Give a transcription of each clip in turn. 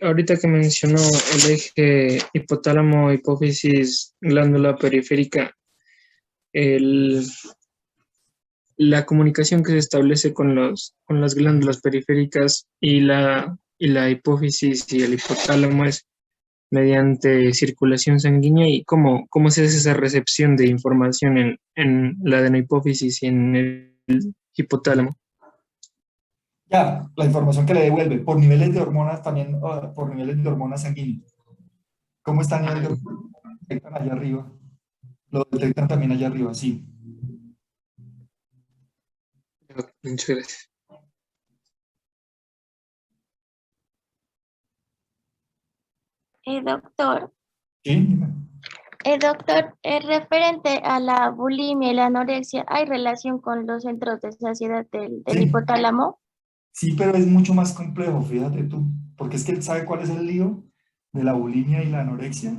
Ahorita que mencionó el eje hipotálamo, hipófisis, glándula periférica, el- la comunicación que se establece con las glándulas periféricas y la hipófisis y el hipotálamo es mediante circulación sanguínea y cómo se hace esa recepción de información en la adenohipófisis y en el hipotálamo. Ya, la información que le devuelve por niveles de hormonas también, por niveles de hormonas sanguíneas. ¿Cómo está el nivel de hormonas? Lo detectan allá arriba. Lo detectan también allá arriba, sí. Muchas gracias. Doctor, ¿Sí? Dime. doctor, referente a la bulimia y la anorexia, ¿hay relación con los centros de saciedad del Sí, hipotálamo? sí, pero es mucho más complejo, fíjate tú, porque es que ¿sabe cuál es el lío de la bulimia y la anorexia?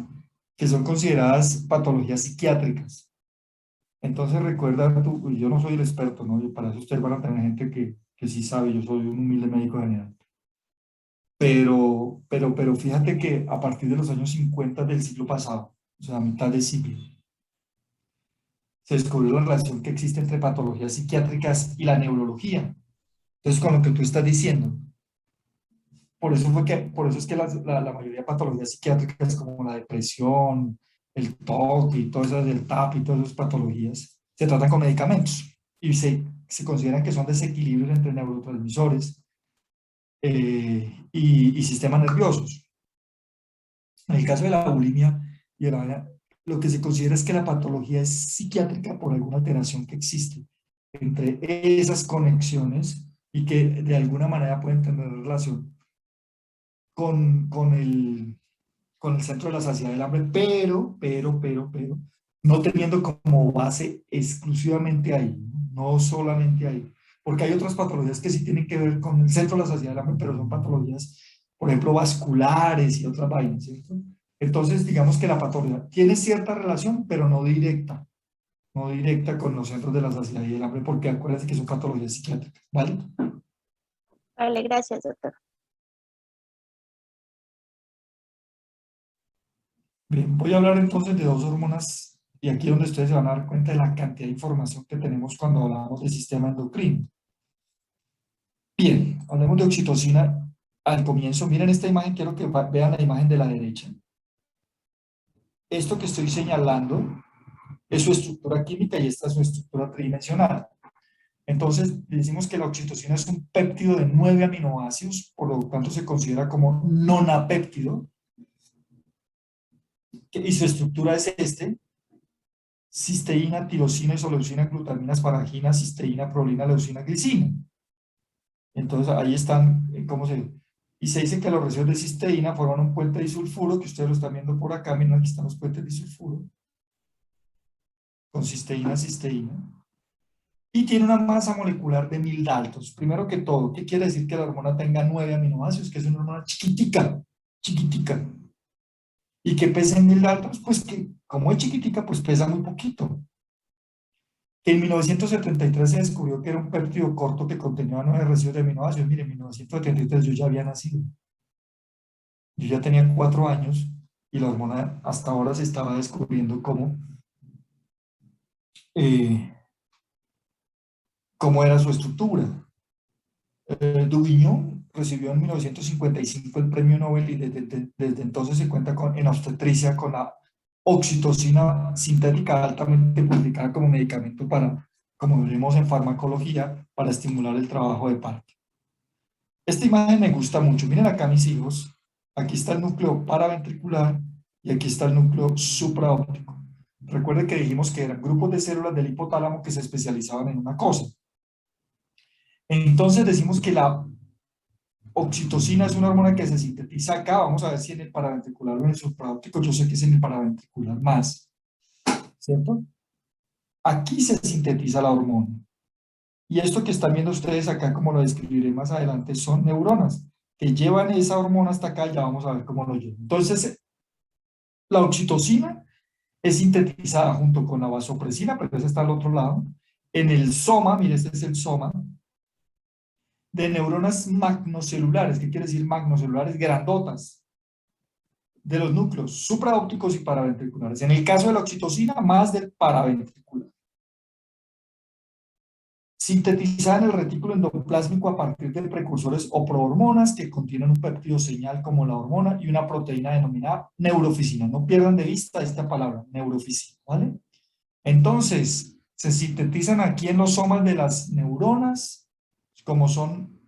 Que son consideradas patologías psiquiátricas. Entonces recuerda tú, y yo no soy el experto, ¿no? Y para eso ustedes van a tener gente que sí sabe, yo soy un humilde médico general. Pero fíjate que a partir de los años 50 del siglo pasado, o sea, a mitad del siglo, se descubrió la relación que existe entre patologías psiquiátricas y la neurología. Entonces, con lo que tú estás diciendo, por eso es que la mayoría de patologías psiquiátricas como la depresión, el TOC y todas esas del TAP y todas esas patologías se tratan con medicamentos y se consideran que son desequilibrios entre neurotransmisores y sistemas nerviosos. En el caso de la bulimia y de lo que se considera es que la patología es psiquiátrica por alguna alteración que existe entre esas conexiones y que de alguna manera pueden tener relación con, con el centro de la saciedad del hambre, pero, no teniendo como base exclusivamente ahí, no solamente ahí, porque hay otras patologías que sí tienen que ver con el centro de la saciedad del hambre, pero son patologías, por ejemplo, vasculares y otras vainas, ¿cierto? Entonces, digamos que la patología tiene cierta relación, pero no directa, no directa con los centros de la saciedad y del hambre, porque acuérdense que son patologías psiquiátricas, ¿vale? Vale, gracias, doctor. Bien, voy a hablar entonces de dos hormonas y aquí es donde ustedes se van a dar cuenta de la cantidad de información que tenemos cuando hablamos del sistema endocrino. Bien, hablemos de oxitocina al comienzo. Miren esta imagen, quiero que vean la imagen de la derecha. Esto que estoy señalando es su estructura química y esta es su estructura tridimensional. Entonces, decimos que la oxitocina es un péptido de 9 aminoácidos, por lo tanto se considera como nonapéptido, y su estructura es cisteína, tirosina, isoleucina, glutamina, asparagina, cisteína, prolina, leucina, glicina. Entonces ahí están, ¿cómo se...? Y se dice que los residuos de cisteína forman un puente disulfuro, que ustedes lo están viendo por acá, miren, aquí están los puentes disulfuro, con cisteína, cisteína, y tiene una masa molecular de 1000 daltons. Primero que todo, ¿qué quiere decir que la hormona tenga 9 aminoácidos? Que es una hormona chiquitica, chiquitica. ¿Y que pese en 1000 daltons? Pues que como es chiquitica, pues pesa muy poquito. Que en 1973 se descubrió que era un péptido corto que contenía 9 residuos de aminoácidos. Mire, en 1973 yo ya había nacido. Yo ya tenía 4 años y la hormona hasta ahora se estaba descubriendo eh, cómo era su estructura. Dubignon recibió en 1955 el premio Nobel y desde entonces se cuenta en obstetricia con la oxitocina sintética altamente publicada como medicamento para, como veremos en farmacología, para estimular el trabajo de parto. Esta imagen me gusta mucho. Miren acá mis hijos. Aquí está el núcleo paraventricular y aquí está el núcleo supraóptico. Recuerden que dijimos que eran grupos de células del hipotálamo que se especializaban en una cosa. Entonces decimos que la oxitocina es una hormona que se sintetiza acá. Vamos a ver si en el paraventricular o en el supraóptico. Yo sé que es en el paraventricular más, ¿cierto? Aquí se sintetiza la hormona. Y esto que están viendo ustedes acá, como lo describiré más adelante, son neuronas que llevan esa hormona hasta acá. Ya vamos a ver cómo lo llevan. Entonces, la oxitocina es sintetizada junto con la vasopresina, pero esa está al otro lado, en el soma. Mire, este es el soma, de neuronas magnocelulares. ¿Qué quiere decir magnocelulares? Grandotas, de los núcleos supraópticos y paraventriculares. En el caso de la oxitocina, más del paraventricular. Sintetizada en el retículo endoplásmico a partir de precursores o prohormonas que contienen un péptido señal como la hormona y una proteína denominada neurofisina. No pierdan de vista esta palabra, neurofisina, ¿vale? Entonces, se sintetizan aquí en los somas de las neuronas, como son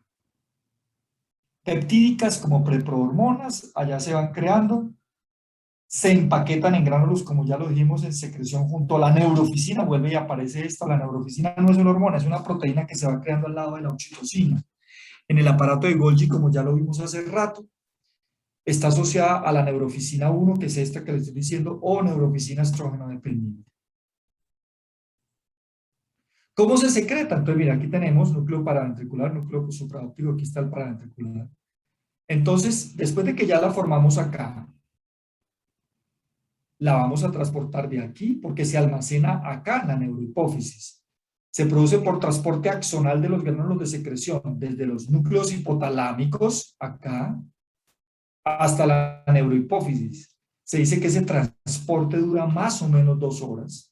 peptídicas, como preprohormonas, allá se van creando, se empaquetan en gránulos, como ya lo dijimos, en secreción junto a la neurofisina, vuelve y aparece esta, la neurofisina no es una hormona, es una proteína que se va creando al lado de la oxitocina. En el aparato de Golgi, como ya lo vimos hace rato, está asociada a la neurofisina 1, que es esta que les estoy diciendo, o neurofisina estrógeno dependiente. ¿Cómo se secreta? Entonces, mira, aquí tenemos núcleo paraventricular, núcleo supraóptico, aquí está el paraventricular. Entonces, después de que ya la formamos acá, la vamos a transportar de aquí porque se almacena acá en la neurohipófisis. Se produce por transporte axonal de los gránulos de secreción, desde los núcleos hipotalámicos, acá, hasta la neurohipófisis. Se dice que ese transporte dura más o menos 2 horas.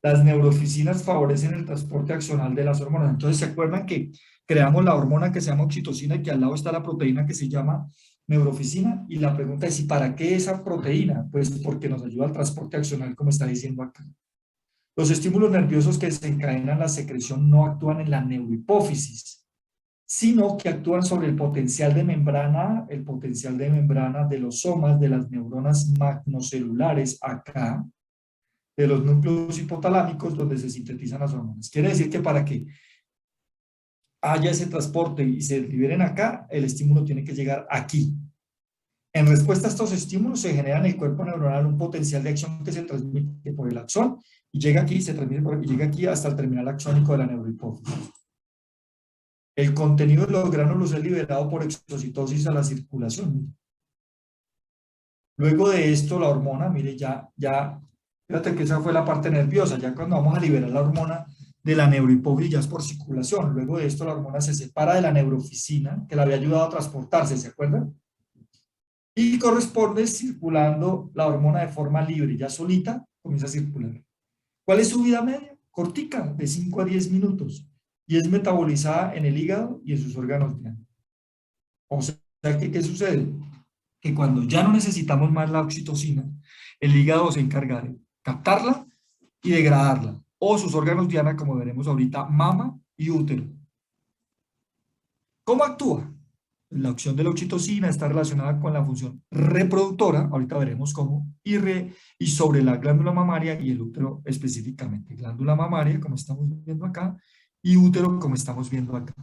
Las neurofisinas favorecen el transporte axonal de las hormonas. Entonces, ¿se acuerdan que creamos la hormona que se llama oxitocina y que al lado está la proteína que se llama neurofisina? Y la pregunta es, ¿y para qué esa proteína? Pues porque nos ayuda al transporte axonal, como está diciendo acá. Los estímulos nerviosos que desencadenan la secreción no actúan en la neurohipófisis, sino que actúan sobre el potencial de membrana de los somas de las neuronas magnocelulares acá, de los núcleos hipotalámicos donde se sintetizan las hormonas. Quiere decir que para que haya ese transporte y se liberen acá, el estímulo tiene que llegar aquí. En respuesta a estos estímulos se genera en el cuerpo neuronal un potencial de acción que se transmite por el axón y llega aquí, se transmite y llega aquí hasta el terminal axónico de la neurohipófisis. El contenido de los gránulos es liberado por exocitosis a la circulación. Luego de esto, la hormona, mire, fíjate que esa fue la parte nerviosa, ya cuando vamos a liberar la hormona de la neurohipófisis ya es por circulación. Luego de esto, la hormona se separa de la neurofisina, que la había ayudado a transportarse, ¿se acuerdan? Y corresponde circulando la hormona de forma libre, ya solita comienza a circular. ¿Cuál es su vida media? Cortica, de 5 a 10 minutos, y es metabolizada en el hígado y en sus órganos diáneos. O sea, ¿qué sucede? Que cuando ya no necesitamos más la oxitocina, el hígado se encarga de captarla y degradarla, o sus órganos diana, como veremos ahorita, mama y útero. ¿Cómo actúa? La acción de la oxitocina está relacionada con la función reproductora, ahorita veremos cómo, y sobre la glándula mamaria y el útero específicamente. Glándula mamaria, como estamos viendo acá, y útero, como estamos viendo acá.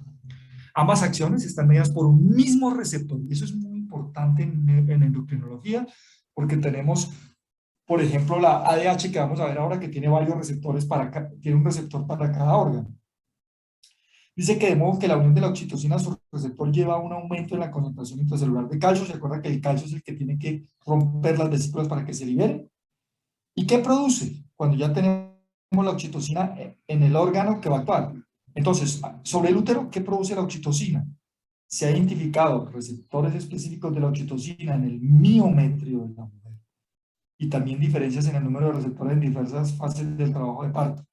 Ambas acciones están mediadas por un mismo receptor, y eso es muy importante en endocrinología, porque tenemos, por ejemplo, la ADH que vamos a ver ahora, que tiene varios receptores tiene un receptor para cada órgano. Dice que de modo que la unión de la oxitocina a su receptor lleva a un aumento en la concentración intracelular de calcio. ¿Se acuerda que el calcio es el que tiene que romper las vesículas para que se libere? ¿Y qué produce? Cuando ya tenemos la oxitocina en el órgano que va a actuar. Entonces, sobre el útero, ¿qué produce la oxitocina? Se ha identificado receptores específicos de la oxitocina en el miometrio de la mujer y también diferencias en el número de receptores en diversas fases del trabajo de parto.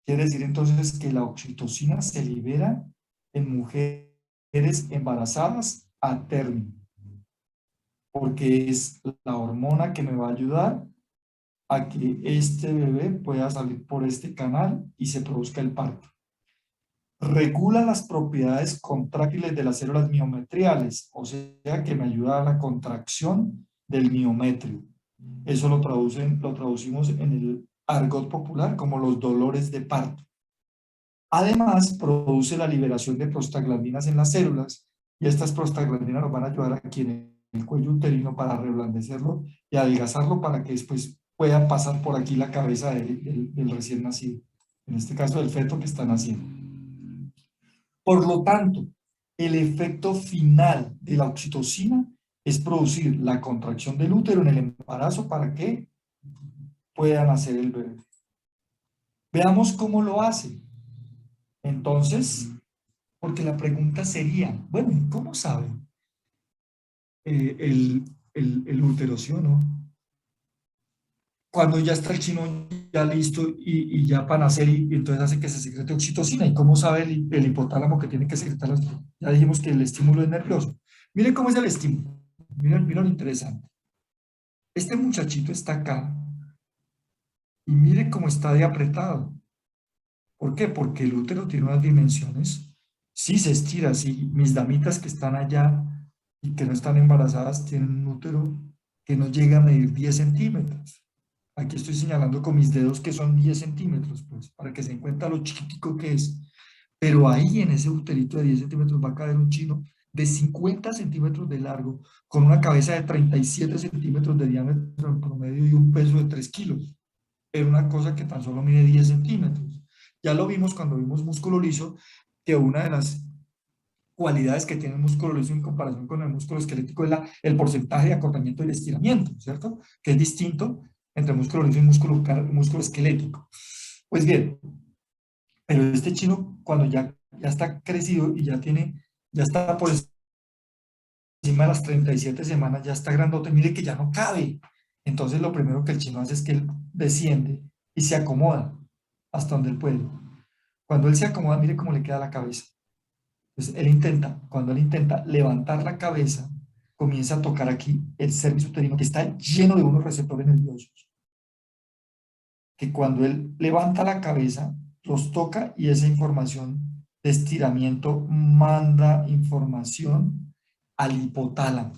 Quiere decir entonces que la oxitocina se libera en mujeres embarazadas a término, porque es la hormona que me va a ayudar a que este bebé pueda salir por este canal y se produzca el parto. Regula las propiedades contráctiles de las células miometriales, o sea que me ayuda a la contracción del miometrio. Eso lo traducimos en el argot popular como los dolores de parto. Además, produce la liberación de prostaglandinas en las células y estas prostaglandinas nos van a ayudar aquí en el cuello uterino para reblandecerlo y adelgazarlo para que después pueda pasar por aquí la cabeza del recién nacido, en este caso del feto que está naciendo. Por lo tanto, el efecto final de la oxitocina es producir la contracción del útero en el embarazo para que pueda nacer el bebé. Veamos cómo lo hace. Entonces, Porque la pregunta sería, bueno, ¿y cómo sabe el útero, sí o no? Cuando ya está el chino ya listo y ya para nacer y entonces hace que se secrete oxitocina. ¿Y cómo sabe el hipotálamo que tiene que secretar la oxitocina? Ya dijimos que el estímulo es nervioso. Miren cómo es el estímulo. Miren lo interesante. Este muchachito está acá y miren cómo está de apretado. ¿Por qué? Porque el útero tiene unas dimensiones. Sí se estira, sí. Mis damitas que están allá y que no están embarazadas tienen un útero que no llega a medir 10 centímetros. Aquí estoy señalando con mis dedos que son 10 centímetros, pues, para que se den cuenta lo chiquitico que es. Pero ahí en ese uterito de 10 centímetros va a caber un chino de 50 centímetros de largo, con una cabeza de 37 centímetros de diámetro en promedio y un peso de 3 kilos. Era una cosa que tan solo mide 10 centímetros. Ya lo vimos cuando vimos músculo liso, que una de las cualidades que tiene el músculo liso en comparación con el músculo esquelético es el porcentaje de acortamiento y de estiramiento, ¿cierto? Que es distinto entre músculo liso y músculo esquelético. Pues bien, pero este chino cuando ya está crecido y ya está por encima de las 37 semanas, ya está grandote, mire que ya no cabe. Entonces lo primero que el chino hace es que él desciende y se acomoda hasta donde él puede. Cuando él se acomoda, mire cómo le queda la cabeza. Entonces cuando él intenta levantar la cabeza, comienza a tocar aquí el cervix uterino que está lleno de unos receptores nerviosos. Que cuando él levanta la cabeza, los toca y esa información de estiramiento manda información al hipotálamo.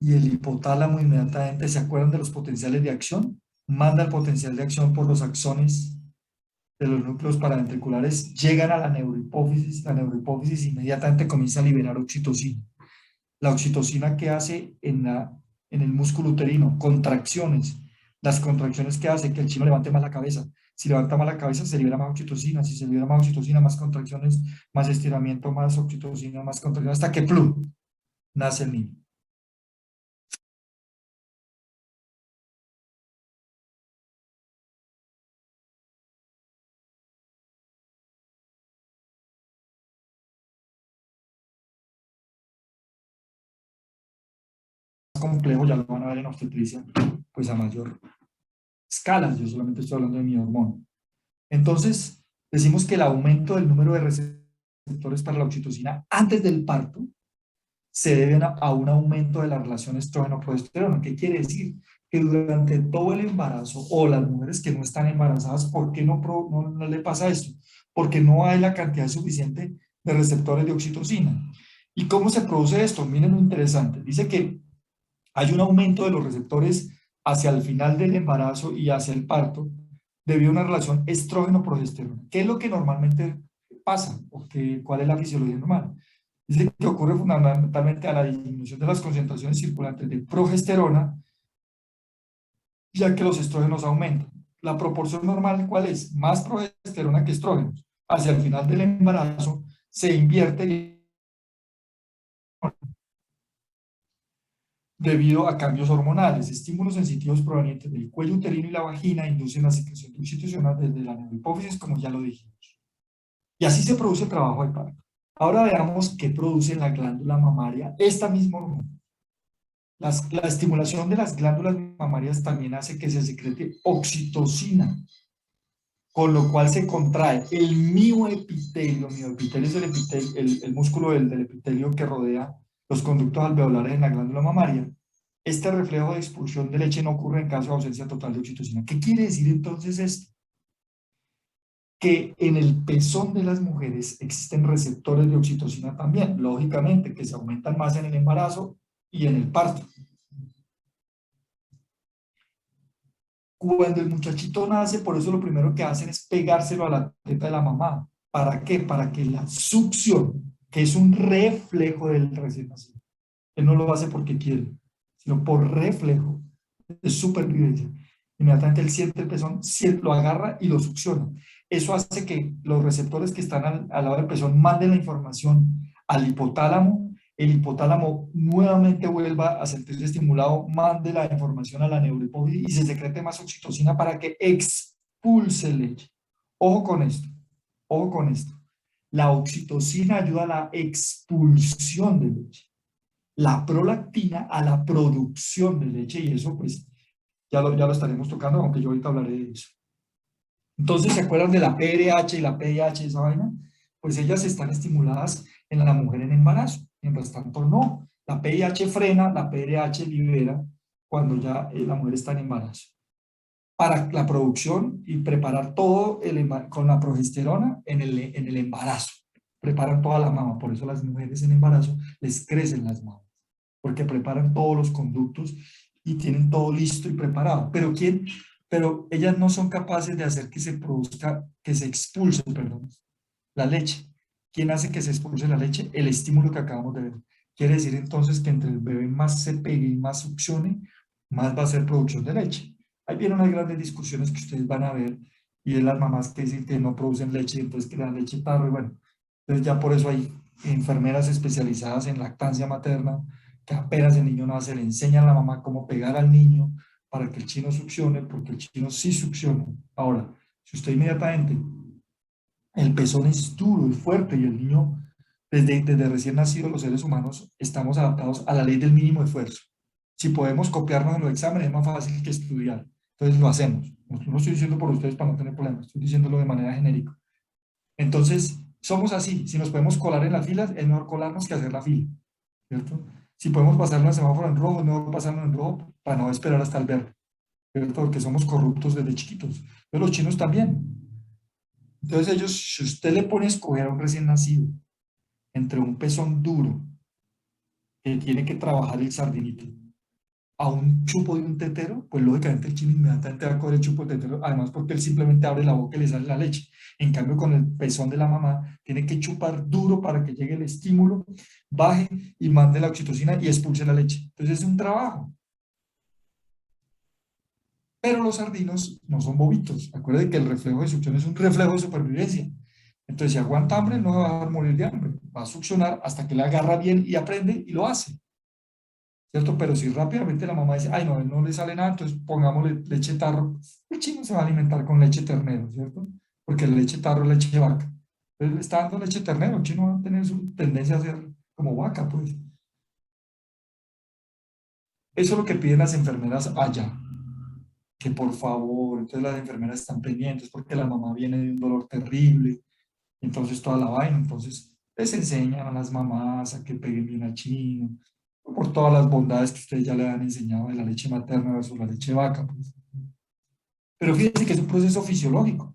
Y el hipotálamo inmediatamente, ¿se acuerdan de los potenciales de acción? Manda el potencial de acción por los axones de los núcleos paraventriculares, llegan a la neurohipófisis inmediatamente comienza a liberar oxitocina. La oxitocina que hace en el músculo uterino, contracciones, las contracciones que hace que el chino levante más la cabeza. Si levanta más la cabeza, se libera más oxitocina. Si se libera más oxitocina, más contracciones, más estiramiento, más oxitocina, más contracciones, hasta que plum, nace el niño. Complejo, ya lo van a ver en obstetricia, pues a mayor escala. Yo solamente estoy hablando de mi hormona. Entonces, decimos que el aumento del número de receptores para la oxitocina antes del parto se deben a un aumento de la relación estrógeno-progesterona. ¿Qué quiere decir? Que durante todo el embarazo, o las mujeres que no están embarazadas, ¿por qué no le pasa esto? Porque no hay la cantidad suficiente de receptores de oxitocina. ¿Y cómo se produce esto? Miren lo interesante. Dice que hay un aumento de los receptores hacia el final del embarazo y hacia el parto debido a una relación estrógeno-progesterona. ¿Qué es lo que normalmente pasa? ¿Cuál es la fisiología normal? Dice que ocurre fundamentalmente a la disminución de las concentraciones circulantes de progesterona, ya que los estrógenos aumentan. La proporción normal, ¿cuál es? Más progesterona que estrógenos. Hacia el final del embarazo se invierte debido a cambios hormonales. Estímulos sensitivos provenientes del cuello uterino y la vagina inducen la secreción de oxitocina desde la neurohipófisis, como ya lo dijimos. Y así se produce el trabajo de parto. Ahora veamos qué produce en la glándula mamaria esta misma hormona. La estimulación de las glándulas mamarias también hace que se secrete oxitocina, con lo cual se contrae el mioepitelio. Mioepitelio es el músculo del epitelio que rodea los conductos alveolares en la glándula mamaria. Este reflejo de expulsión de leche no ocurre en caso de ausencia total de oxitocina. ¿Qué quiere decir entonces esto? Que en el pezón de las mujeres existen receptores de oxitocina también, lógicamente, que se aumentan más en el embarazo y en el parto. Cuando el muchachito nace, por eso lo primero que hacen es pegárselo a la teta de la mamá. ¿Para qué? Para que la succión, que es un reflejo del recién nacido, él no lo hace porque quiere, sino por reflejo de supervivencia. Inmediatamente él siente el pezón, lo agarra y lo succiona. Eso hace que los receptores que están al lado del pezón manden la información al hipotálamo, el hipotálamo nuevamente vuelva a sentirse estimulado, mande la información a la neurohipófisis y se secrete más oxitocina para que expulse leche. Ojo con esto, ojo con esto. La oxitocina ayuda a la expulsión de leche. La prolactina a la producción de leche, y eso pues ya lo estaremos tocando, aunque yo ahorita hablaré de eso. Entonces, ¿se acuerdan de la PRH y la PIH, esa vaina? Pues ellas están estimuladas en la mujer en embarazo, mientras tanto no. La PIH frena, la PRH libera cuando ya la mujer está en embarazo. Para la producción y preparar todo con la progesterona en el embarazo. Preparan toda la mama, por eso las mujeres en embarazo les crecen las mamas, porque preparan todos los conductos y tienen todo listo y preparado. Pero ellas no son capaces de hacer que se produzca, que se expulse, perdón, la leche. ¿Quién hace que se expulse la leche? El estímulo que acabamos de ver. Quiere decir entonces que entre el bebé más se pegue y más succione, más va a ser producción de leche. Ahí vienen unas grandes discusiones que ustedes van a ver, y es las mamás que dicen que no producen leche, y entonces que dan leche tarro, y bueno, entonces ya por eso hay enfermeras especializadas en lactancia materna, que apenas el niño nace, le enseñan a la mamá cómo pegar al niño para que el chino succione, porque el chino sí succiona. Ahora, si usted inmediatamente, el pezón es duro y fuerte, y el niño, desde recién nacido, los seres humanos estamos adaptados a la ley del mínimo esfuerzo. Si podemos copiarnos en los exámenes, es más fácil que estudiar. Entonces lo hacemos. No lo estoy diciendo por ustedes para no tener problemas, estoy diciéndolo de manera genérica. Entonces, somos así. Si nos podemos colar en las filas, es mejor colarnos que hacer la fila, ¿cierto? Si podemos pasarlo en semáforo en rojo, es mejor pasarlo en rojo para no esperar hasta el verde, ¿cierto? Porque somos corruptos desde chiquitos. Pero los chinos también. Entonces ellos, si usted le pone a escoger a un recién nacido entre un pezón duro que tiene que trabajar el sardinito a un chupo de un tetero, pues lógicamente el chino inmediatamente va a coger el chupo de tetero, además porque él simplemente abre la boca y le sale la leche. En cambio, con el pezón de la mamá, tiene que chupar duro para que llegue el estímulo, baje y mande la oxitocina y expulse la leche. Entonces es un trabajo. Pero los sardinos no son bobitos. Acuérdense que el reflejo de succión es un reflejo de supervivencia. Entonces, si aguanta hambre, no va a dejar morir de hambre. Va a succionar hasta que le agarra bien y aprende y lo hace. ¿Cierto? Pero si rápidamente la mamá dice, ay, no, no le sale nada, entonces pongámosle leche tarro, el chino se va a alimentar con leche ternero, ¿cierto? Porque la leche tarro es leche de vaca. Entonces le está dando leche ternero, el chino va a tener su tendencia a ser como vaca, pues. Eso es lo que piden las enfermeras allá, que por favor, entonces las enfermeras están pendientes porque la mamá viene de un dolor terrible, entonces toda la vaina, entonces les enseñan a las mamás a que peguen bien al chino, por todas las bondades que ustedes ya le han enseñado de la leche materna versus la leche de vaca, pues. Pero fíjense que es un proceso fisiológico.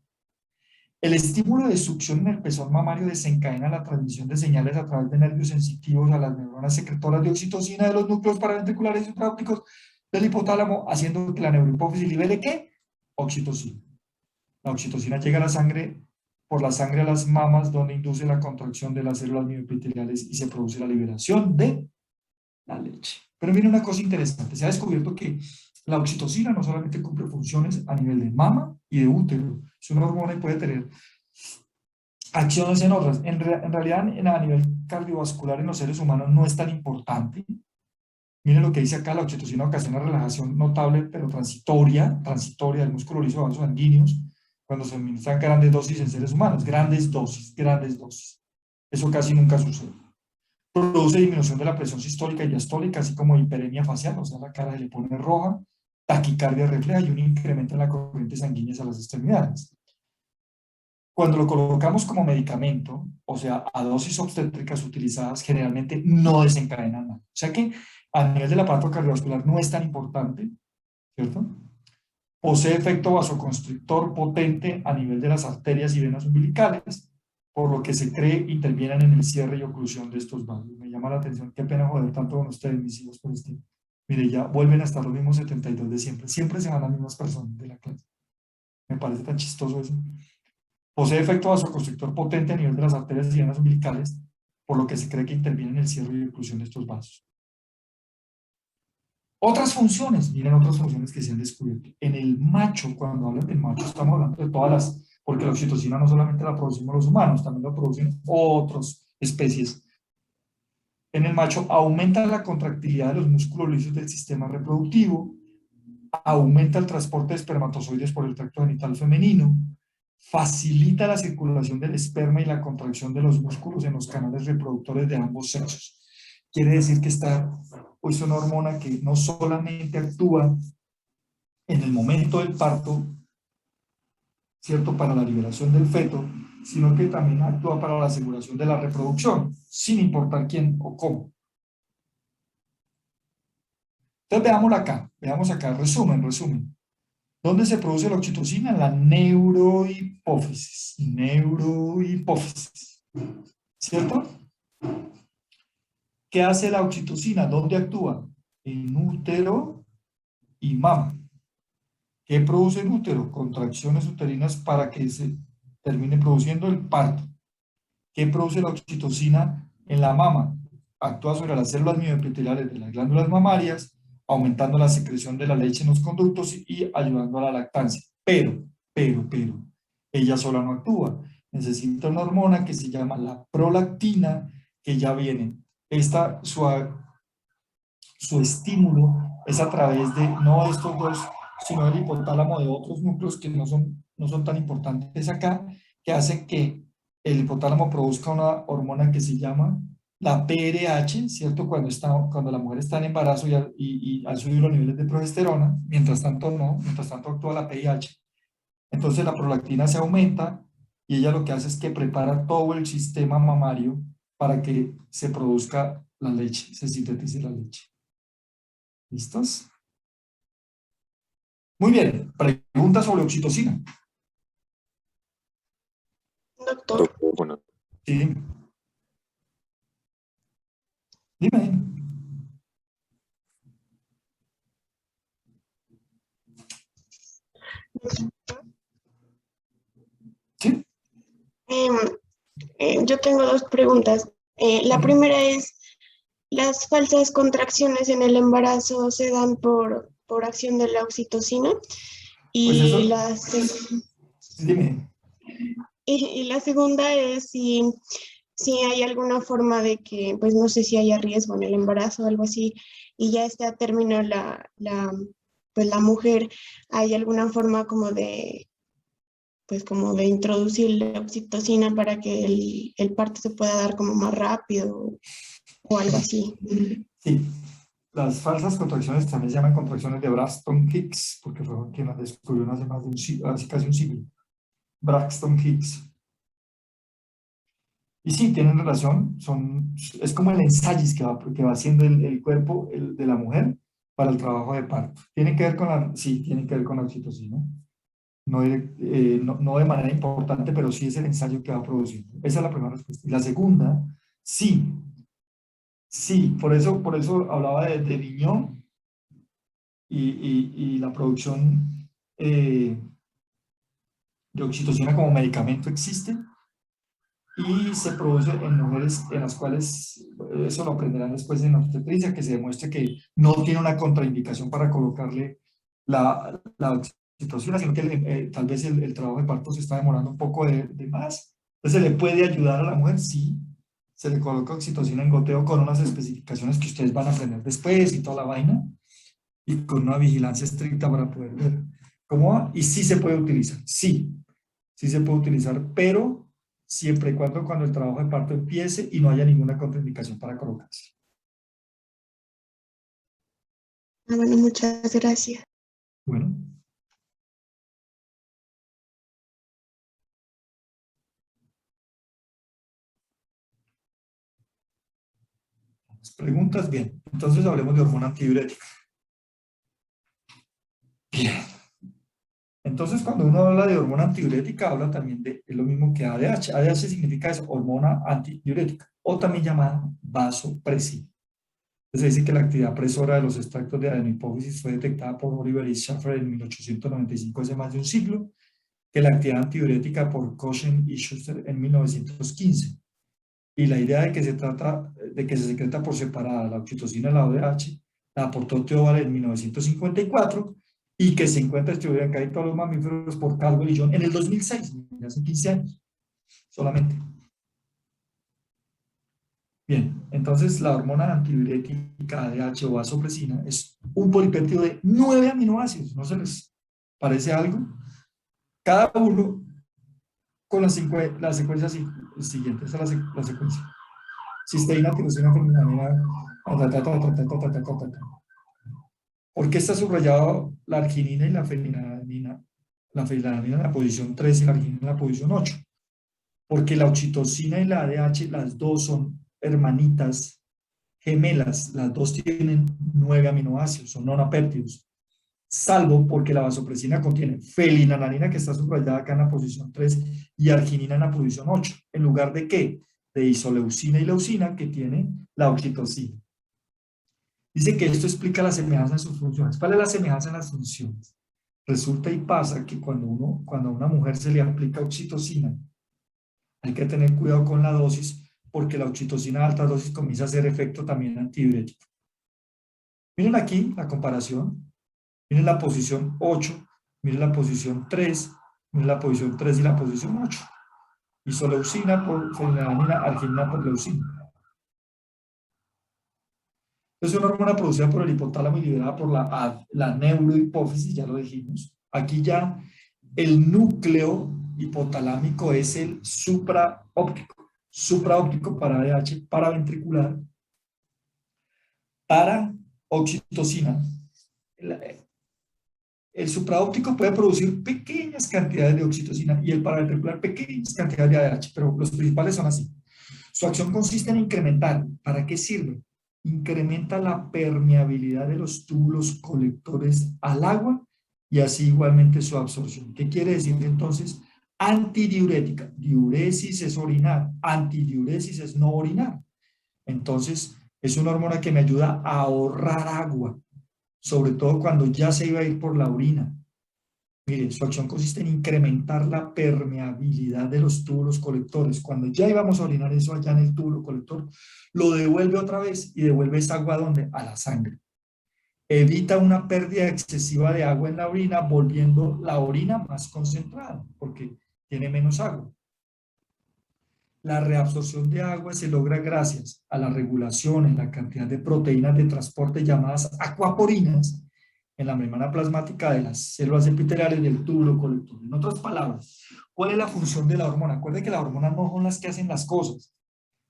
El estímulo de succión en el pezón mamario desencadena la transmisión de señales a través de nervios sensitivos a las neuronas secretoras de oxitocina de los núcleos paraventriculares y supraópticos del hipotálamo, haciendo que la neurohipófisis libere ¿qué? Oxitocina. La oxitocina llega a la sangre, por la sangre a las mamas, donde induce la contracción de las células mioepiteliales y se produce la liberación de la leche. Pero mira una cosa interesante, se ha descubierto que la oxitocina no solamente cumple funciones a nivel de mama y de útero, es una hormona y puede tener acciones en otras. En realidad, a nivel cardiovascular en los seres humanos no es tan importante. Miren lo que dice acá, la oxitocina ocasiona relajación notable, pero transitoria del músculo liso de vasos sanguíneos cuando se administran grandes dosis en seres humanos, grandes dosis. Eso casi nunca sucede. Produce disminución de la presión sistólica y diastólica, así como hiperemia facial, o sea, la cara se le pone roja, taquicardia refleja y un incremento en la corriente sanguínea a las extremidades. Cuando lo colocamos como medicamento, o sea, a dosis obstétricas utilizadas, generalmente no desencadenan nada. O sea que a nivel del aparato cardiovascular no es tan importante, ¿cierto? Posee efecto vasoconstrictor potente a nivel de las arterias y venas umbilicales, por lo que se cree intervienen en el cierre y oclusión de estos vasos. Me llama la atención, qué pena joder tanto con ustedes, mis hijos, por este. Mire, ya vuelven a estar los mismos 72 de siempre. Siempre se van las mismas personas de la clase. Me parece tan chistoso eso. Posee efecto vasoconstrictor potente a nivel de las arterias y venas umbilicales, por lo que se cree que interviene en el cierre y oclusión de estos vasos. Otras funciones, miren otras funciones que se han descubierto. En el macho, cuando hablan del macho, estamos hablando de todas las, porque la oxitocina no solamente la producimos los humanos, también la producen otras especies. En el macho aumenta la contractilidad de los músculos lisos del sistema reproductivo, aumenta el transporte de espermatozoides por el tracto genital femenino, facilita la circulación del esperma y la contracción de los músculos en los canales reproductores de ambos sexos. Quiere decir que esta es una hormona que no solamente actúa en el momento del parto, ¿cierto?, para la liberación del feto, sino que también actúa para la aseguración de la reproducción, sin importar quién o cómo. Entonces veamos acá, resumen. ¿Dónde se produce la oxitocina? En la neurohipófisis. ¿Cierto? ¿Qué hace la oxitocina? ¿Dónde actúa? En útero y mama. ¿Qué produce el útero? Contracciones uterinas para que se termine produciendo el parto. ¿Qué produce la oxitocina en la mama? Actúa sobre las células mioepiteliales de las glándulas mamarias, aumentando la secreción de la leche en los conductos y ayudando a la lactancia. Pero, ella sola no actúa. Necesita una hormona que se llama la prolactina, que ya viene. Su estímulo es a través de, no de estos dos, sino del hipotálamo, de otros núcleos que no son tan importantes acá, que hacen que el hipotálamo produzca una hormona que se llama la PRH, ¿cierto? Cuando la mujer está en embarazo y al subir los niveles de progesterona, mientras tanto actúa la PIH. Entonces la prolactina se aumenta y ella lo que hace es que prepara todo el sistema mamario para que se produzca la leche, se sintetice la leche. ¿Listos? Muy bien, pregunta sobre oxitocina. Doctor, Bueno, Sí. Dime. Sí. Yo tengo dos preguntas. La primera es, ¿las falsas contracciones en el embarazo se dan por acción de la oxitocina? Pues Y eso, la, dime. y la segunda es si hay alguna forma de que, pues no sé si haya riesgo en el embarazo o algo así, y ya está a término pues la mujer, ¿hay alguna forma como de introducir la oxitocina para que el parto se pueda dar como más rápido o algo así? Sí. Las falsas contracciones también se llaman contracciones de Braxton Hicks, porque fueron quienes las descubrieron hace más de hace casi un siglo. Braxton Hicks. Y sí, tienen relación, es como el ensayis que va haciendo el cuerpo de la mujer para el trabajo de parto. Tiene que ver tiene que ver con la oxitocina. No de manera importante, pero sí es el ensayo que va produciendo. Esa es la primera respuesta. Y la segunda, sí, por eso hablaba de Viñón y la producción de oxitocina como medicamento existe y se produce en mujeres en las cuales, eso lo aprenderán después en obstetricia, que se demuestre que no tiene una contraindicación para colocarle la oxitocina, sino que tal vez el trabajo de parto se está demorando un poco de más. Entonces, ¿se le puede ayudar a la mujer? Sí. Se le coloca oxitocina en goteo con unas especificaciones que ustedes van a aprender después y toda la vaina, y con una vigilancia estricta para poder ver cómo va. Y sí se puede utilizar, sí se puede utilizar, pero siempre y cuando el trabajo de parto empiece y no haya ninguna contraindicación para colocarse. Bueno, muchas gracias. Bueno. Preguntas, bien. Entonces hablemos de hormona antidiurética. Bien. Entonces, cuando uno habla de hormona antidiurética, habla también es lo mismo que ADH. ADH significa eso, hormona antidiurética, o también llamada vasopresiva. Entonces dice que la actividad presora de los extractos de adenohipófisis fue detectada por Oliver y Schaffer en 1895, hace más de un siglo, que la actividad antidiurética por Cochrane y Schuster en 1915. Y la idea de que se secreta por separada la oxitocina y la ODH la aportó Theobald en 1954 y que se encuentra distribuida en casi todos los mamíferos por Caldwell y John en el 2006, hace 15 años solamente. Bien, entonces la hormona antidiurética ADH o vasopresina es un polipéptido de 9 aminoácidos, ¿no se les parece algo? Cada uno con la secuencia siguiente. Esta es la secuencia. Cisteína, tirosina, fenilalanina, ¿Por qué está subrayado la arginina y la fenilalanina? La fenilalanina en la posición 3 y la arginina en la posición 8. Porque la oxitocina y la ADH, las dos son hermanitas gemelas. Las dos tienen 9 aminoácidos, son nonapéptidos. Salvo porque la vasopresina contiene fenilalanina, que está subrayada acá en la posición 3, y arginina en la posición 8. ¿En lugar de qué? De isoleucina y leucina, que tiene la oxitocina. Dice que esto explica la semejanza en sus funciones. ¿Cuál es la semejanza en las funciones? Resulta y pasa que cuando a una mujer se le aplica oxitocina, hay que tener cuidado con la dosis, porque la oxitocina a alta dosis comienza a hacer efecto también antidiurético. Miren aquí la comparación. Miren la posición 8, miren la posición 3, miren la posición 3 y la posición 8. Isoleucina por fenilalanina, arginina por leucina. Es una hormona producida por el hipotálamo y liberada por la neurohipófisis, ya lo dijimos. Aquí ya el núcleo hipotalámico es el supraóptico para ADH, paraventricular, para oxitocina. El supraóptico puede producir pequeñas cantidades de oxitocina y el paraventricular pequeñas cantidades de ADH, pero los principales son así. Su acción consiste en incrementar. ¿Para qué sirve? Incrementa la permeabilidad de los túbulos colectores al agua y así igualmente su absorción. ¿Qué quiere decir entonces? Antidiurética. Diuresis es orinar, antidiuresis es no orinar. Entonces, es una hormona que me ayuda a ahorrar agua, sobre todo cuando ya se iba a ir por la orina. Mire, su acción consiste en incrementar la permeabilidad de los túbulos colectores. Cuando ya íbamos a orinar eso allá en el túbulo colector, lo devuelve otra vez y devuelve esa agua ¿a dónde? A la sangre. Evita una pérdida excesiva de agua en la orina, volviendo la orina más concentrada, porque tiene menos agua. La reabsorción de agua se logra gracias a la regulación en la cantidad de proteínas de transporte llamadas acuaporinas en la membrana plasmática de las células epiteliales del túbulo colector. En otras palabras, ¿cuál es la función de la hormona? Acuérdense que las hormonas no son las que hacen las cosas.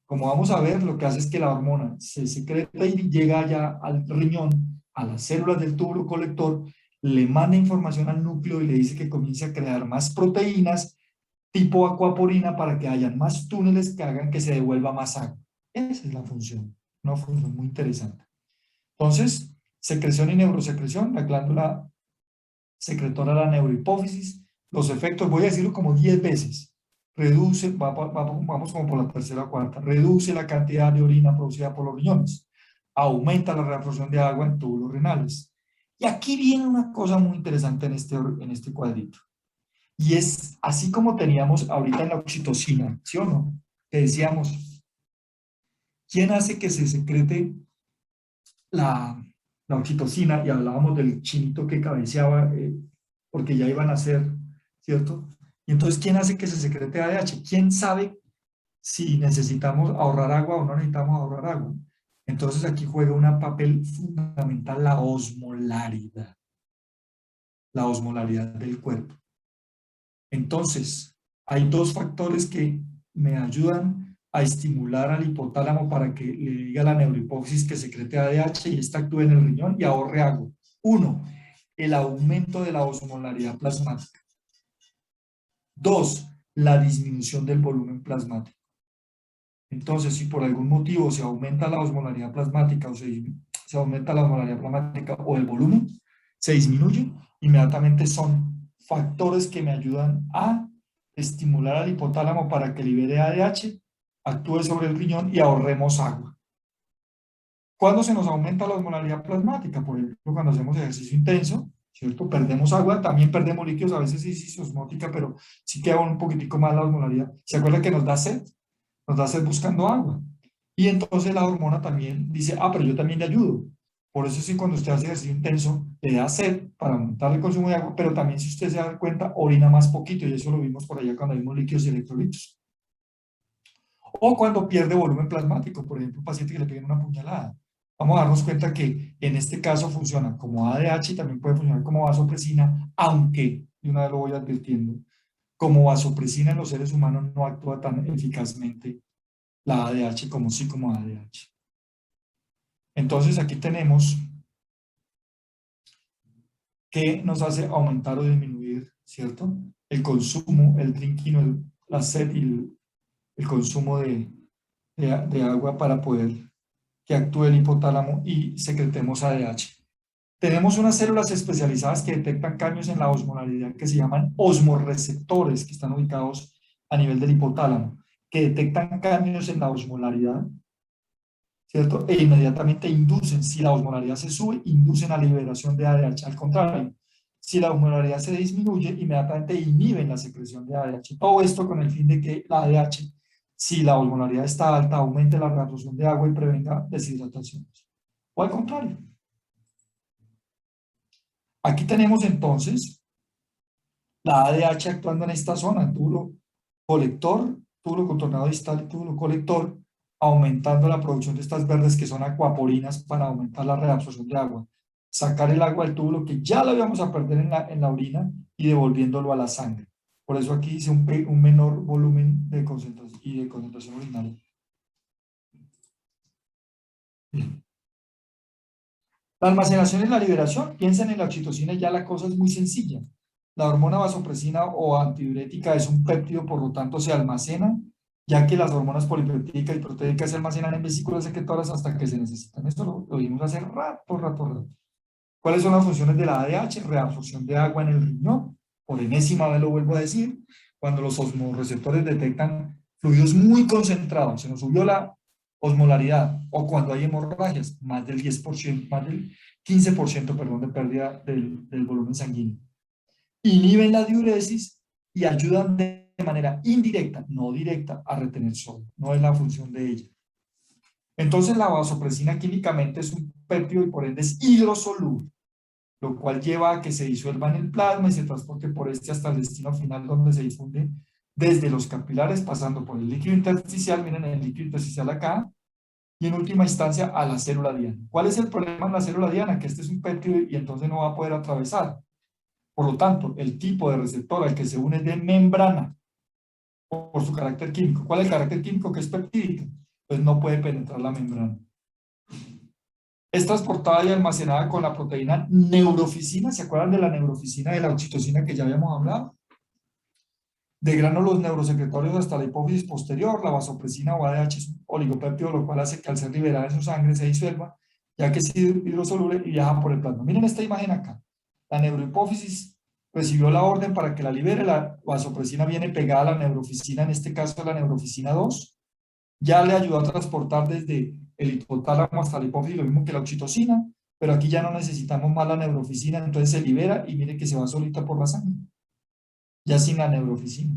Como vamos a ver, lo que hace es que la hormona se secreta y llega ya al riñón, a las células del túbulo colector, le manda información al núcleo y le dice que comience a crear más proteínas tipo acuaporina para que hayan más túneles que hagan que se devuelva más agua. Esa es la función, una función muy interesante. Entonces, secreción y neurosecreción, la glándula secretora de la neurohipófisis, los efectos, voy a decirlo como 10 veces, reduce, vamos como por la tercera o cuarta, reduce la cantidad de orina producida por los riñones, aumenta la reabsorción de agua en túbulos renales. Y aquí viene una cosa muy interesante en este cuadrito. Y es así como teníamos ahorita en la oxitocina, ¿sí o no? Que decíamos, ¿quién hace que se secrete la oxitocina? Y hablábamos del chinito que cabeceaba, porque ya iban a ser, ¿cierto? Y entonces, ¿quién hace que se secrete ADH? ¿Quién sabe si necesitamos ahorrar agua o no necesitamos ahorrar agua? Entonces aquí juega un papel fundamental la osmolaridad del cuerpo. Entonces, hay dos factores que me ayudan a estimular al hipotálamo para que le diga a la neurohipófisis que secrete ADH y esta actúe en el riñón y ahorre agua. Uno, el aumento de la osmolaridad plasmática. Dos, la disminución del volumen plasmático. Entonces, si por algún motivo se aumenta la osmolaridad plasmática o se aumenta la osmolaridad plasmática o el volumen, se disminuye, inmediatamente son factores que me ayudan a estimular al hipotálamo para que libere ADH, actúe sobre el riñón y ahorremos agua. ¿Cuándo se nos aumenta la osmolaridad plasmática? Por ejemplo, cuando hacemos ejercicio intenso, ¿cierto? Perdemos agua, también perdemos líquidos, a veces es osmótica, pero sí queda un poquitico más la osmolaridad. ¿Se acuerdan que nos da sed? Nos da sed buscando agua. Y entonces la hormona también dice, pero yo también le ayudo. Por eso sí, cuando usted hace ejercicio intenso, le da sed para aumentar el consumo de agua, pero también si usted se da cuenta, orina más poquito, y eso lo vimos por allá cuando vimos líquidos y electrolitos. O cuando pierde volumen plasmático, por ejemplo, un paciente que le peguen una puñalada. Vamos a darnos cuenta que en este caso funciona como ADH y también puede funcionar como vasopresina, aunque, de una vez lo voy advirtiendo, como vasopresina en los seres humanos no actúa tan eficazmente la ADH como sí como ADH. Entonces aquí tenemos que nos hace aumentar o disminuir, ¿cierto? El consumo, el drinking, la sed y el consumo de agua para poder que actúe el hipotálamo y secretemos ADH. Tenemos unas células especializadas que detectan cambios en la osmolaridad que se llaman osmorreceptores, que están ubicados a nivel del hipotálamo, que detectan cambios en la osmolaridad, ¿cierto? E inmediatamente inducen, si la osmolaridad se sube, inducen a liberación de ADH. Al contrario, si la osmolaridad se disminuye, inmediatamente inhiben la secreción de ADH. Todo esto con el fin de que la ADH, si la osmolaridad está alta, aumente la reabsorción de agua y prevenga deshidrataciones. O al contrario. Aquí tenemos entonces la ADH actuando en esta zona, túbulo colector, túbulo contornado distal y túbulo colector, aumentando la producción de estas verdes que son acuaporinas para aumentar la reabsorción de agua. Sacar el agua del túbulo que ya la íbamos a perder en la orina y devolviéndolo a la sangre. Por eso aquí dice un menor volumen de concentración urinaria. Bien. La almacenación y la liberación, piensen en la oxitocina y ya la cosa es muy sencilla. La hormona vasopresina o antidiurética es un péptido, por lo tanto se almacena, ya que las hormonas polipeptídicas y proteicas se almacenan en vesículas secretoras hasta que se necesitan. Esto lo vimos hace rato. ¿Cuáles son las funciones de la ADH? Reabsorción de agua en el riñón. Por enésima vez lo vuelvo a decir, cuando los osmorreceptores detectan fluidos muy concentrados, se nos subió la osmolaridad, o cuando hay hemorragias, más del 10%, más del 15%, perdón, de pérdida del volumen sanguíneo. Inhiben la diuresis y ayudan de manera indirecta, no directa, a retener sodio. No es la función de ella. Entonces la vasopresina químicamente es un péptido y por ende es hidrosoluble, lo cual lleva a que se disuelva en el plasma y se transporte por este hasta el destino final donde se difunde desde los capilares, pasando por el líquido intersticial, miren el líquido intersticial acá, y en última instancia a la célula diana. ¿Cuál es el problema en la célula diana? Que este es un péptido y entonces no va a poder atravesar. Por lo tanto, el tipo de receptor al que se une es de membrana, por su carácter químico. ¿Cuál es el carácter químico? Que es peptídico. Pues no puede penetrar la membrana. Es transportada y almacenada con la proteína neuroficina. ¿Se acuerdan de la neuroficina de la oxitocina que ya habíamos hablado? De gránulos neurosecretorios hasta la hipófisis posterior. La vasopresina o ADH es un oligopéptido, lo cual hace que al ser liberada en su sangre se disuelva, ya que es hidrosoluble y viaja por el plasma. Miren esta imagen acá. La neurohipófisis recibió la orden para que la libere. La vasopresina viene pegada a la neuroficina, en este caso la neuroficina 2. Ya le ayudó a transportar desde el hipotálamo hasta la hipófisis, lo mismo que la oxitocina, pero aquí ya no necesitamos más la neuroficina, entonces se libera y mire que se va solita por la sangre, ya sin la neuroficina.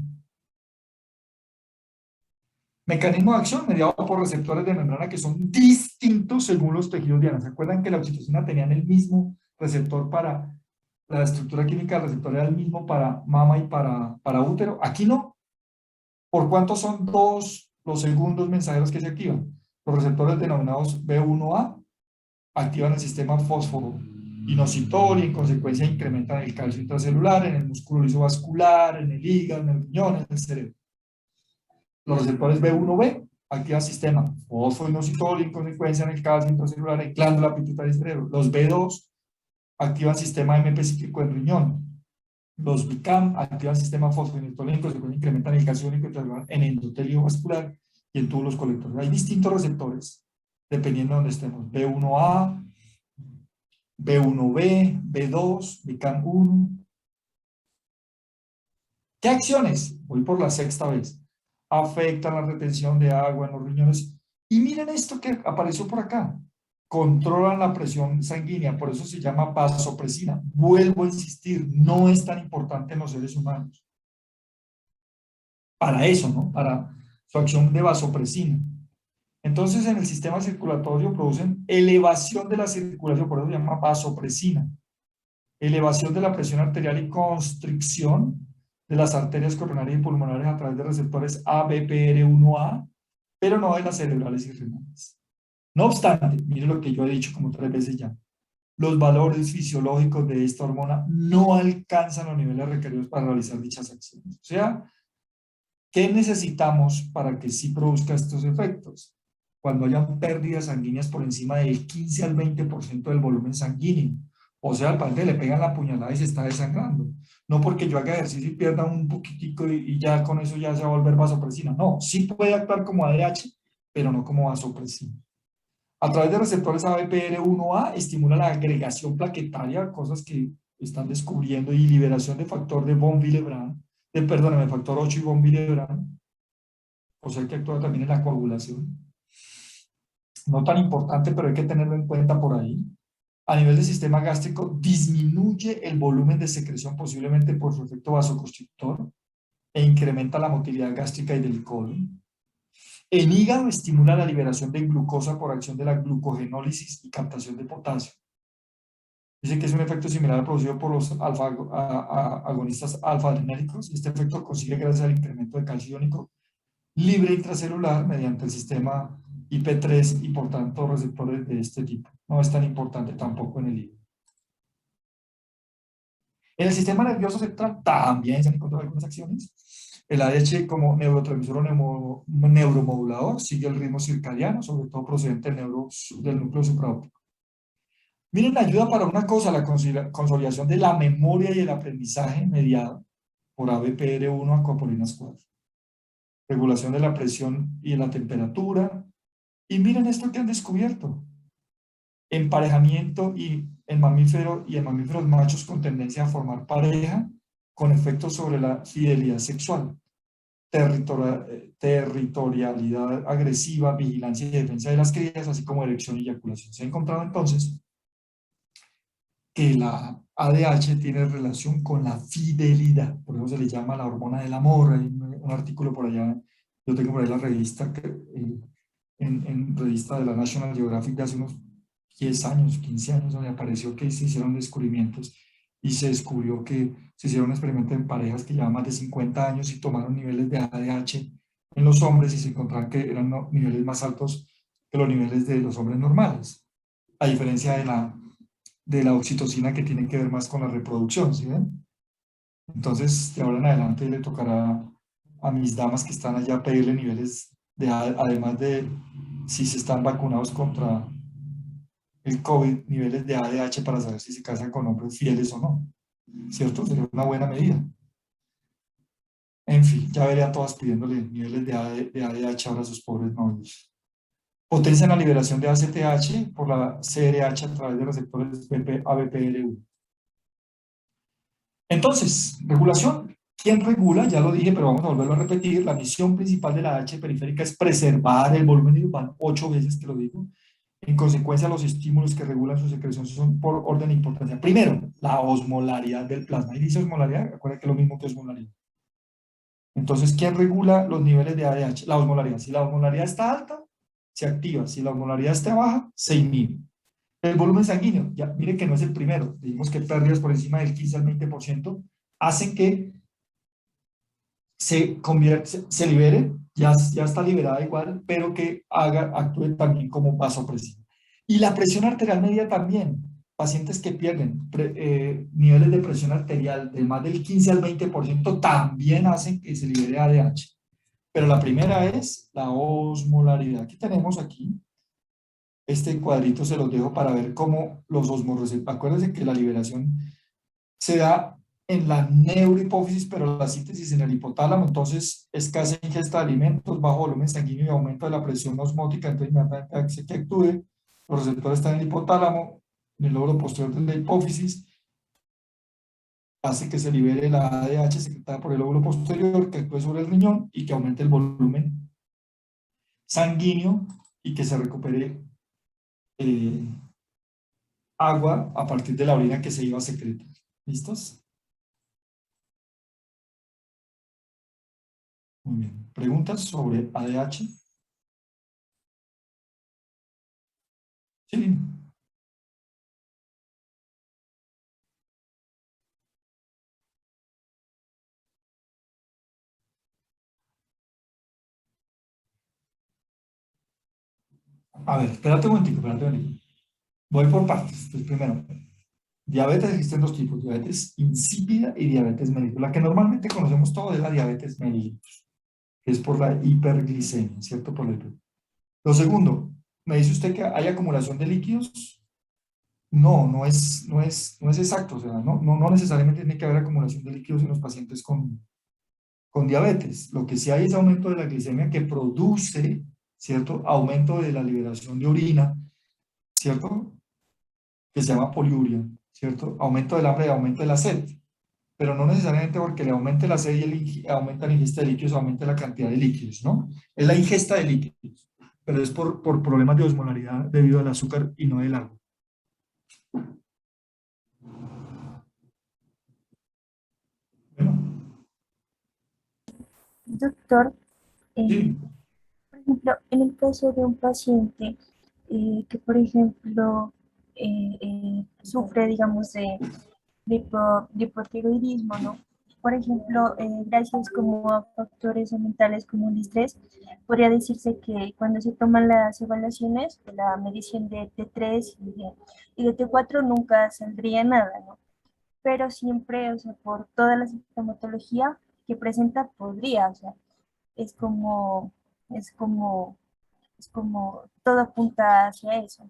Mecanismo de acción mediado por receptores de membrana que son distintos según los tejidos diana. ¿Se acuerdan que la oxitocina tenían el mismo receptor para la estructura química del receptor era el mismo para mama y para útero? Aquí no. ¿Por cuánto son los segundos mensajeros que se activan? Los receptores denominados B1A activan el sistema fósforo inositol y en consecuencia incrementan el calcio intracelular en el músculo lisovascular, en el hígado, en el riñón, en el cerebro. Los receptores B1B activan el sistema fósforo inositol y en consecuencia en el calcio intracelular, en glándula pituitaria y cerebro. Los B2 activan el sistema MP cíclico en riñón. Los BICAM activan el sistema fosfodiesterolínico, se incrementan el calcio único en endotelio vascular y en túbulos colectores. Hay distintos receptores, dependiendo de donde estemos. B1A, B1B, B2, BICAM1. ¿Qué acciones? Voy por la sexta vez. Afectan la retención de agua en los riñones. Y miren esto que apareció por acá. Controlan la presión sanguínea, por eso se llama vasopresina. Vuelvo a insistir, no es tan importante en los seres humanos. Para eso, ¿no? Para su acción de vasopresina. Entonces, en el sistema circulatorio producen elevación de la circulación, por eso se llama vasopresina. Elevación de la presión arterial y constricción de las arterias coronarias y pulmonares a través de receptores ABPR1A, pero no de las cerebrales y renales. No obstante, mire lo que yo he dicho como 3 veces ya. los valores fisiológicos de esta hormona no alcanzan los niveles requeridos para realizar dichas acciones. O sea, ¿qué necesitamos para que sí produzca estos efectos? Cuando hayan pérdidas sanguíneas por encima del 15 al 20% del volumen sanguíneo. O sea, al paciente le pegan la puñalada y se está desangrando. No porque yo haga ejercicio y pierda un poquitico y ya con eso ya se va a volver vasopresina. No, sí puede actuar como ADH, pero no como vasopresina. A través de receptores ABPR1A estimula la agregación plaquetaria, cosas que están descubriendo, y liberación de factor de von Willebrand, perdóname, factor 8 y von Willebrand, o sea que actúa también en la coagulación. No tan importante, pero hay que tenerlo en cuenta por ahí. A nivel del sistema gástrico, disminuye el volumen de secreción posiblemente por su efecto vasoconstrictor e incrementa la motilidad gástrica y del colon. En hígado estimula la liberación de glucosa por acción de la glucogenólisis y captación de potasio. Dice que es un efecto similar al producido por los agonistas alfa-adrenérgicos. Este efecto consigue gracias al incremento de calcio iónico libre intracelular mediante el sistema IP3 y por tanto receptores de este tipo. No es tan importante tampoco en el hígado. En el sistema nervioso central también se han encontrado algunas acciones. El ADH como neurotransmisor o neuromodulador sigue el ritmo circadiano, sobre todo procedente del núcleo supraóptico. Miren, ayuda para una cosa, la consolidación de la memoria y el aprendizaje mediado por ABPR1 acuapolinas 4. Regulación de la presión y de la temperatura. Y miren esto que han descubierto. Emparejamiento y en mamíferos machos con tendencia a formar pareja con efectos sobre la fidelidad sexual, territorialidad agresiva, vigilancia y defensa de las crías, así como erección y eyaculación. Se ha encontrado entonces que la ADH tiene relación con la fidelidad, por eso se le llama la hormona del amor. Hay un artículo por allá, yo tengo por ahí la revista, en revista de la National Geographic de hace unos 10 años, 15 años, donde apareció que se hicieron descubrimientos y se descubrió que se hicieron un experimento en parejas que llevaban más de 50 años y tomaron niveles de ADH en los hombres y se encontraron que eran niveles más altos que los niveles de los hombres normales, a diferencia de la oxitocina, que tiene que ver más con la reproducción, ¿sí ven? Entonces, de ahora en adelante le tocará a mis damas que están allá pedirle niveles de, además de si se están vacunados contra el COVID, niveles de ADH para saber si se casan con hombres fieles o no, ¿cierto? Sería una buena medida. En fin, ya veré a todas pidiéndole niveles de ADH ahora a sus pobres novios. Potencian la liberación de ACTH por la CRH a través de receptores ABPR1. Entonces, regulación. ¿Quién regula? Ya lo dije, pero vamos a volverlo a repetir. La misión principal de la ADH periférica es preservar el volumen, van 8 veces que lo digo. En consecuencia, los estímulos que regulan su secreción son por orden de importancia. Primero, la osmolaridad del plasma. Y dice osmolaridad, acuérdense que es lo mismo que osmolaridad. Entonces, ¿quién regula los niveles de ADH? La osmolaridad. Si la osmolaridad está alta, se activa. Si la osmolaridad está baja, se inhibe. El volumen sanguíneo, ya mire que no es el primero. Dijimos que pérdidas por encima del 15 al 20% hacen que se libere, ya está liberada igual, pero que actúe también como vasopresina. Y la presión arterial media también. Pacientes que pierden niveles de presión arterial de más del 15 al 20% también hacen que se libere ADH. Pero la primera es la osmolaridad. Aquí tenemos este cuadrito, se los dejo para ver cómo los osmoreceptores. Acuérdense que la liberación se da en la neurohipófisis, pero la síntesis en el hipotálamo. Entonces, escasa ingesta de alimentos, bajo volumen sanguíneo y aumento de la presión osmótica. Entonces, inmediatamente hace que actúe. Los receptores están en el hipotálamo, en el lóbulo posterior de la hipófisis. Hace que se libere la ADH secretada por el lóbulo posterior, que actúe sobre el riñón y que aumente el volumen sanguíneo y que se recupere agua a partir de la orina que se iba a secretar. ¿Listos? Muy bien. ¿Preguntas sobre ADH? Sí. A ver, espérate un momentico, espérate un momentico. Voy por partes. Entonces, primero, diabetes existen dos tipos, diabetes insípida y diabetes mellitus. La que normalmente conocemos todos es la diabetes mellitus, que es por la hiperglicemia, ¿cierto? Por la Lo segundo, me dice usted que hay acumulación de líquidos. No, no es exacto, o sea, no necesariamente tiene que haber acumulación de líquidos en los pacientes con diabetes. Lo que sí hay es aumento de la glicemia que produce, ¿cierto? Aumento de la liberación de orina, ¿cierto? Que se llama poliuria, ¿cierto? Aumento del hambre y aumento de la sed, pero no necesariamente porque le aumente la sed y aumenta la ingesta de líquidos, aumenta la cantidad de líquidos, ¿no? Es la ingesta de líquidos, pero es por problemas de osmolaridad debido al azúcar y no del agua. Bueno, Doctor, sí. por ejemplo, en el caso de un paciente que, por ejemplo, sufre, digamos, de hipotiroidismo, ¿no? Por ejemplo, gracias como a factores ambientales como el estrés, podría decirse que cuando se toman las evaluaciones, la medición de T3 y de T4 nunca saldría nada, ¿no? Pero siempre, o sea, por toda la sintomatología que presenta, podría, o sea, es como, es como, es como todo apunta hacia eso.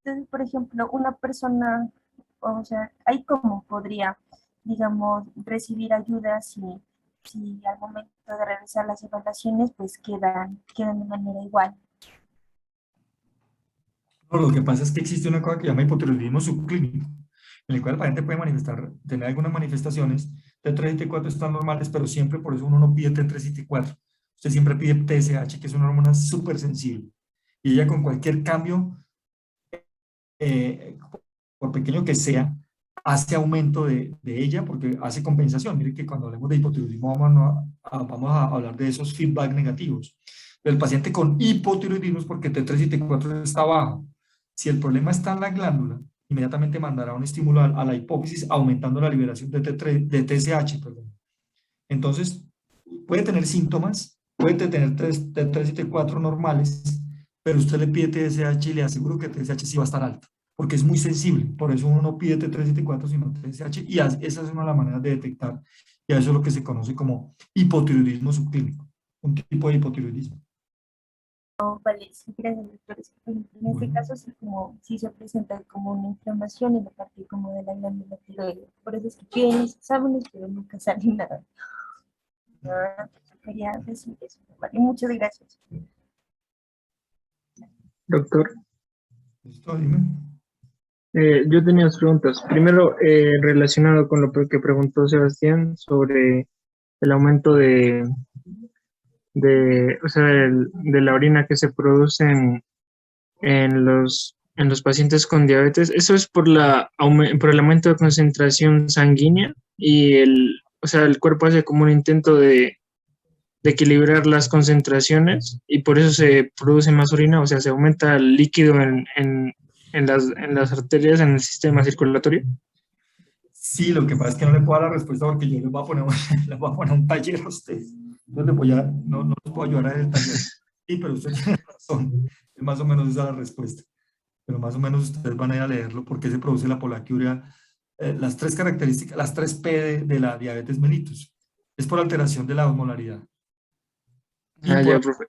Entonces, por ejemplo, una persona, o sea, ahí cómo podría, digamos, recibir ayuda si al momento de realizar las evaluaciones, pues quedan de manera igual. No, lo que pasa es que existe una cosa que se llama hipotiroidismo subclínico, en el cual el paciente puede tener algunas manifestaciones. T3 y T4 están normales, pero siempre por eso uno no pide T3 y T4. Usted siempre pide TSH, que es una hormona súper sensible. Y ella con cualquier cambio, eh, por pequeño que sea, hace aumento de ella porque hace compensación. Mire que cuando hablemos de hipotiroidismo vamos a hablar de esos feedback negativos. Pero el paciente con hipotiroidismo es porque T3 y T4 está bajo. Si el problema está en la glándula, inmediatamente mandará un estímulo a la hipófisis aumentando la liberación de TSH, perdón. Entonces, puede tener síntomas, puede tener T3 y T4 normales, pero usted le pide TSH y le aseguro que TSH sí va a estar alto, porque es muy sensible. Por eso uno no pide T3 y T4, sino TSH, y esa es una de las maneras de detectar, y a eso es lo que se conoce como hipotiroidismo subclínico, un tipo de hipotiroidismo. Vale, sí, gracias, doctor. Es que, por ejemplo, en este Bueno. caso sí, como, sí se presenta como una inflamación en la parte como de la glándula tiroides. Por eso es que piden los exámenes, pero nunca sale nada. Ah, quería decir eso. Vale, muchas gracias. Doctor, ¿Listo? Dime. yo tenía dos preguntas. Primero, relacionado con lo que preguntó Sebastián sobre el aumento o sea, de la orina que se produce en los pacientes con diabetes. Eso es por el aumento de concentración sanguínea y o sea, el cuerpo hace como un intento de equilibrar las concentraciones y por eso se produce más orina, o sea, se aumenta el líquido en las arterias, en el sistema circulatorio. Sí, lo que pasa es que no le puedo dar la respuesta porque yo les voy a poner, les voy a poner un taller a ustedes. Entonces no les puedo ayudar en el taller. Sí, pero usted tiene razón. Es más o menos esa la respuesta. Pero más o menos ustedes van a ir a leerlo porque se produce la polaquiuria. Las tres características, las tres P de la diabetes mellitus. Es por alteración de la osmolaridad. Y Ah, ya, profe.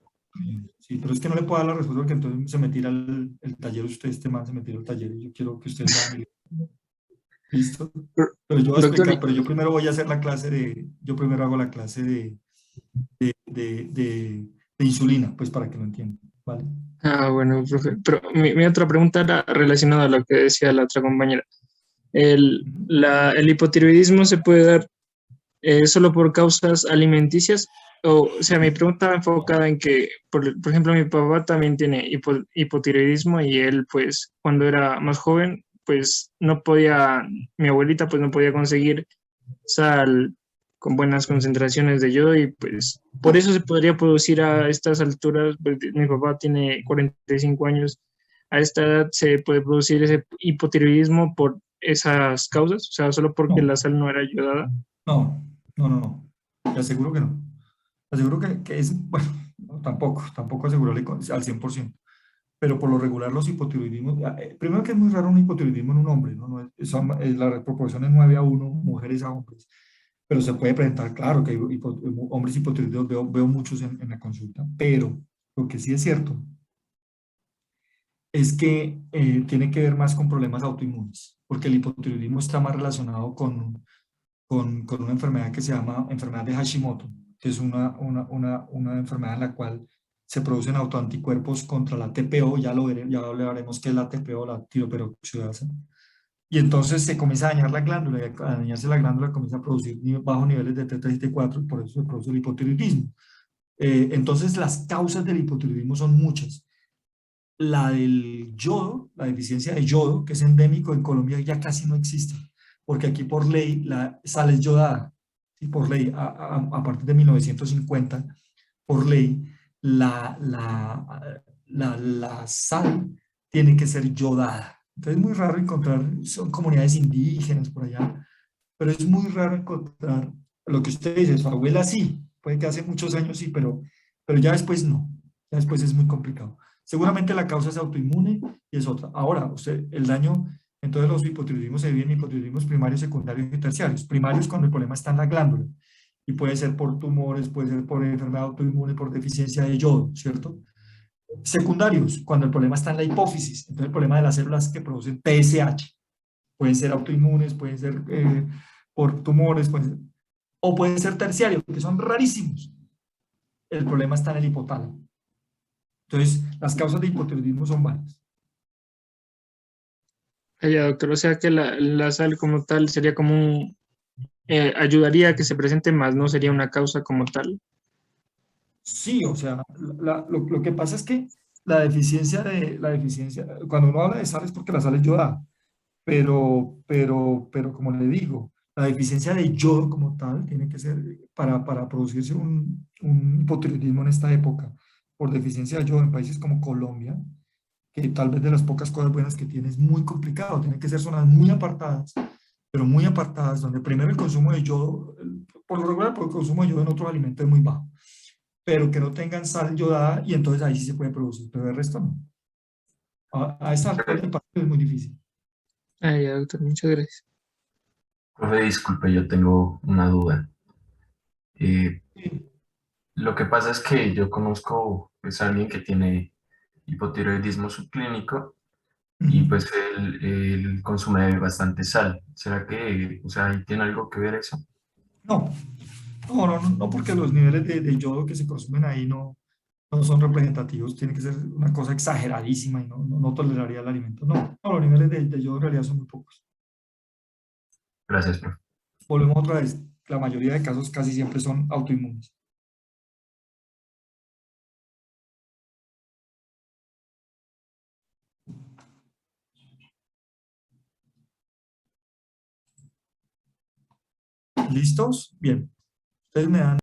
sí, pero es que no le puedo dar la respuesta porque entonces se me tira el taller, usted este man se me tira el taller y yo quiero que ustedes vayan. ¿Listo? Pero yo voy a Doctor, explicar, pero yo primero voy a hacer la clase yo primero hago la clase de insulina, pues para que lo entiendan, ¿vale? bueno, profe, pero mi otra pregunta era relacionada a lo que decía la otra compañera. El hipotiroidismo se puede dar solo por causas alimenticias. O sea, mi pregunta va enfocada en que, por ejemplo, mi papá también tiene hipotiroidismo y él, pues, cuando era más joven, pues, mi abuelita, pues, no podía conseguir sal con buenas concentraciones de yodo y, pues, por eso se podría producir a estas alturas, pues, mi papá tiene 45 años, a esta edad se puede producir ese hipotiroidismo por esas causas, o sea, solo porque No, la sal no era yodada. no. Te aseguro que no. Te aseguro que es, bueno, no, tampoco asegurarle al 100%. pero por lo regular los hipotiroidismos, primero que es muy raro un hipotiroidismo en un hombre, ¿no? La proporción es 9:1, mujeres a hombres, pero se puede presentar, claro, que hay hombres hipotiroideos, veo muchos en la consulta, pero lo que sí es cierto es que tiene que ver más con problemas autoinmunes, porque el hipotiroidismo está más relacionado con una enfermedad que se llama enfermedad de Hashimoto, que es una enfermedad en la cual se producen autoanticuerpos contra la TPO, ya hablaremos qué es la TPO, la tiroperoxidasa, y entonces se comienza a dañar la glándula, y al dañarse la glándula comienza a producir bajos niveles de T3 y T4, y por eso se produce el hipotiroidismo. Entonces las causas del hipotiroidismo son muchas. La del yodo, la deficiencia de yodo, que es endémico en Colombia, ya casi no existe, porque aquí por ley la sal es yodada, y por ley, a partir de 1950, por ley, la sal tiene que ser yodada. Entonces es muy raro encontrar, son comunidades indígenas por allá, pero es muy raro encontrar lo que usted dice, su abuela sí, puede que hace muchos años sí, pero ya después no, ya después es muy complicado. Seguramente la causa es autoinmune y es otra. Ahora, usted, el daño, entonces los hipotiroidismos se dividen en hipotiroidismos primarios, secundarios y terciarios. Primarios cuando el problema está en la glándula y puede ser por tumores, puede ser por enfermedad autoinmune, por deficiencia de yodo, ¿cierto? Secundarios, cuando el problema está en la hipófisis, entonces el problema de las células que producen TSH, pueden ser autoinmunes, pueden ser por tumores, o pueden ser terciarios, que son rarísimos. El problema está en el hipotálamo. Entonces, las causas de hipotiroidismo son varias. Ya, doctor, o sea que la sal como tal sería como ayudaría a que se presente más, no sería una causa como tal. Sí, o sea, lo que pasa es que la deficiencia, cuando uno habla de sal es porque la sal es yodada, pero como le digo, la deficiencia de yodo como tal tiene que ser para producirse un hipotiroidismo en esta época, por deficiencia de yodo en países como Colombia, que tal vez de las pocas cosas buenas que tiene es muy complicado, tiene que ser zonas muy apartadas, pero muy apartadas, donde primero el consumo de yodo, por lo regular, el consumo de yodo en otros alimentos es muy bajo, pero que no tengan sal yodada y entonces ahí sí se puede producir, pero el resto no. A esta altura del partido es muy difícil. Ya, doctor, muchas gracias. Profe, disculpe, yo tengo una duda. Eh, Sí. lo que pasa es que yo conozco pues, a alguien que tiene hipotiroidismo subclínico y Ujú. pues él consume bastante sal. ¿Será que, o sea, ahí tiene algo que ver eso? No, no, porque los niveles de yodo que se consumen ahí no son representativos, tiene que ser una cosa exageradísima y no toleraría el alimento. No, los niveles de yodo en realidad son muy pocos. Gracias, profe. Volvemos otra vez, la mayoría de casos casi siempre son autoinmunes. ¿Listos? Bien. Ustedes me dan